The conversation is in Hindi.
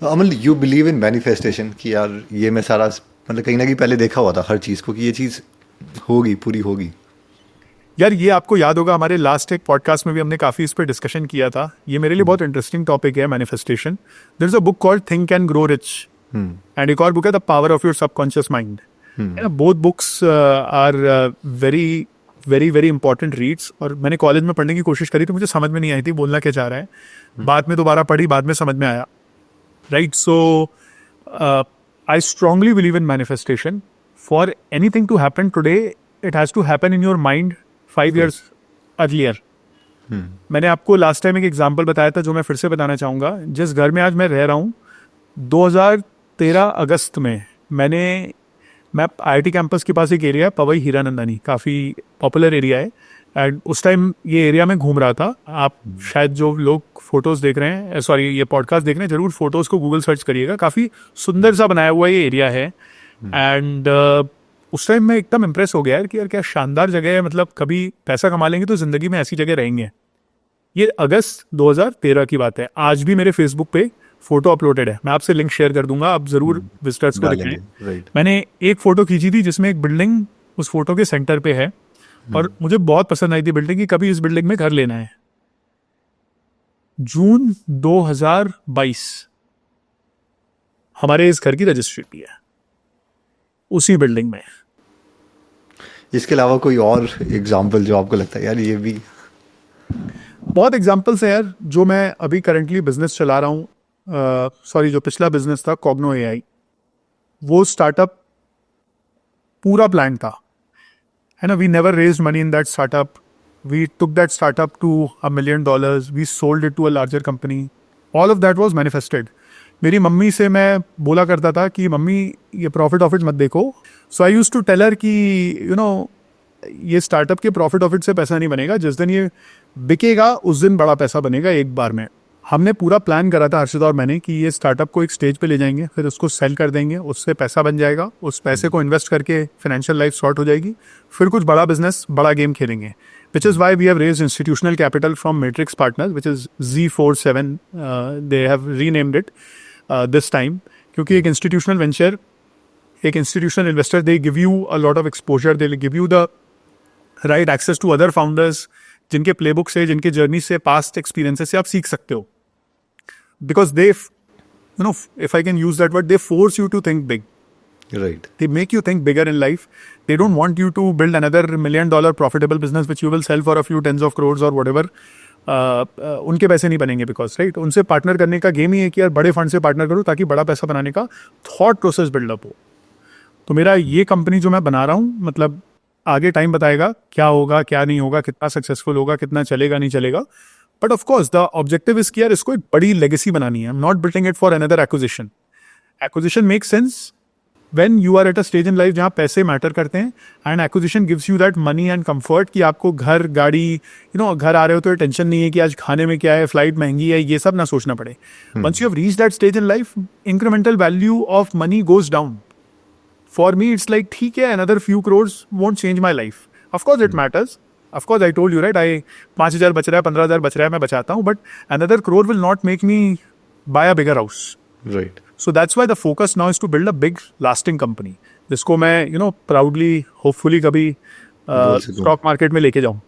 Amal, you believe in manifestation कि यार ये मैं सारा मतलब कहीं ना कहीं पहले देखा हुआ था हर चीज़ को कि ये चीज़ होगी, पूरी होगी? यार ये आपको याद होगा हमारे लास्ट एक पॉडकास्ट में भी हमने काफ़ी इस पर डिस्कशन किया था। ये मेरे लिए बहुत इंटरेस्टिंग टॉपिक है manifestation. There is a book called think and grow rich and एक और बुक है the power of your subconscious mind. Both books are very very very important reads. और मैंने कॉलेज में पढ़ने की कोशिश करी तो मुझे समझ में नहीं आई थी बोलना क्या चाह रहा है। बाद में दोबारा पढ़ी, बाद में समझ में आया। Right, so I strongly believe in manifestation. For anything to happen today it has to happen in your mind 5 years earlier. मैंने आपको लास्ट टाइम एक एग्जांपल बताया था जो मैं फिर से बताना चाहूँगा। जिस घर में आज मैं रह रहा हूँ, 2013 अगस्त में मैं IIT कैंपस के पास एक एरिया है पवई हीरानंदानी, काफ़ी पॉपुलर एरिया है। एंड उस टाइम ये एरिया में घूम रहा था। आप शायद जो लोग फोटोज़ देख रहे हैं, सॉरी ये पॉडकास्ट देख रहे हैं, ज़रूर फोटोज़ को गूगल सर्च करिएगा। काफ़ी सुंदर सा बनाया हुआ ये एरिया है। एंड उस टाइम मैं एकदम इम्प्रेस हो गया यार कि यार क्या शानदार जगह है। मतलब कभी पैसा कमा लेंगे तो ज़िंदगी में ऐसी जगह रहेंगे। ये अगस्त 2013 की बात है। आज भी मेरे फेसबुक पे फोटो अपलोडेड है, मैं आपसे लिंक शेयर कर दूंगा, आप ज़रूर विजिटर्स को दिखाएं। राइट। मैंने एक फ़ोटो खींची थी जिसमें एक बिल्डिंग उस फोटो के सेंटर पे है और मुझे बहुत पसंद आई थी बिल्डिंग की। कभी इस बिल्डिंग में घर लेना है। जून 2022 हमारे इस घर की रजिस्ट्री भी है उसी बिल्डिंग में। इसके अलावा कोई और एग्जाम्पल जो आपको लगता है यार ये भी? बहुत एग्जाम्पल्स हैं यार। जो मैं अभी करंटली बिजनेस चला रहा हूँ, सॉरी जो पिछला बिजनेस था कॉग्नो AI, वो स्टार्टअप पूरा प्लान था, है ना। We never raised money in that startup. We took that startup to $1 million। We sold it to a larger company. All of that was manifested. मेरी मम्मी से मैं बोला करता था कि मम्मी ये प्रॉफिट ऑफिट मत देखो। सो आई यूज टू टेल हर कि यू नो ये स्टार्टअप के प्रॉफिट ऑफिट से पैसा नहीं बनेगा, जिस दिन ये बिकेगा उस दिन बड़ा पैसा बनेगा एक बार में। हमने पूरा प्लान करा था हर्षित और मैंने कि ये स्टार्टअप को एक स्टेज पे ले जाएंगे, फिर उसको सेल कर देंगे, उससे पैसा बन जाएगा, उस पैसे को इन्वेस्ट करके फाइनेंशियल लाइफ सॉर्ट हो जाएगी, फिर कुछ बड़ा बिजनेस बड़ा गेम खेलेंगे। Which is why we have raised institutional capital from Matrix Partners, which is Z47, they have renamed it this time. क्योंकि एक इंस्टीट्यूशनल वेंचर, एक institutional investor, they give you a lot of exposure, they give you the right access to other founders जिनके प्लेबुक से, जिनके जर्नी से, पास्ट एक्सपीरियंसेस से आप सीख सकते हो। Because they, you know, if I can use that word, they force you to think big. Right. They make you think bigger in life. They don't want you to build another $1 million profitable business which you will sell for a few tens of crores or whatever. उनके पैसे नहीं बनेंगे बिकॉज राइट उनसे पार्टनर करने का गेम ही है कि यार बड़े फंड से पार्टनर करो ताकि बड़ा पैसा बनाने का थॉट प्रोसेस बिल्डअप हो। तो मेरा ये कंपनी जो मैं बना रहा हूँ, मतलब आगे टाइम बताएगा क्या होगा क्या नहीं होगा, कितना सक्सेसफुल होगा, कितना चलेगा नहीं चलेगा। But of course the objective is कि यार इसको एक बड़ी लेगेसी बनानी है। I am not building it for another acquisition. Acquisition make sense when you are at a stage in life जहाँ पैसे मैटर करते हैं, and acquisition gives you that money and comfort कि आपको घर, गाड़ी, यू नो, घर आ रहे हो तो टेंशन नहीं है कि आज खाने में क्या है, फ्लाइट महंगी है, ये सब ना सोचना पड़े। Once you have reached that stage in life, incremental value of money goes down. For me it's like ठीक है, another few crores won't change my life. Of course it matters, of course I told you right, I 5,000 बच रहा है, 15,000 बच रहा है, मैं बचाता हूँ, but another crore will not make me buy a bigger house. Right. So that's why the focus now is to build a big lasting company जिसको मैं, you know, proudly, hopefully कभी स्टॉक मार्केट में लेके जाऊँ।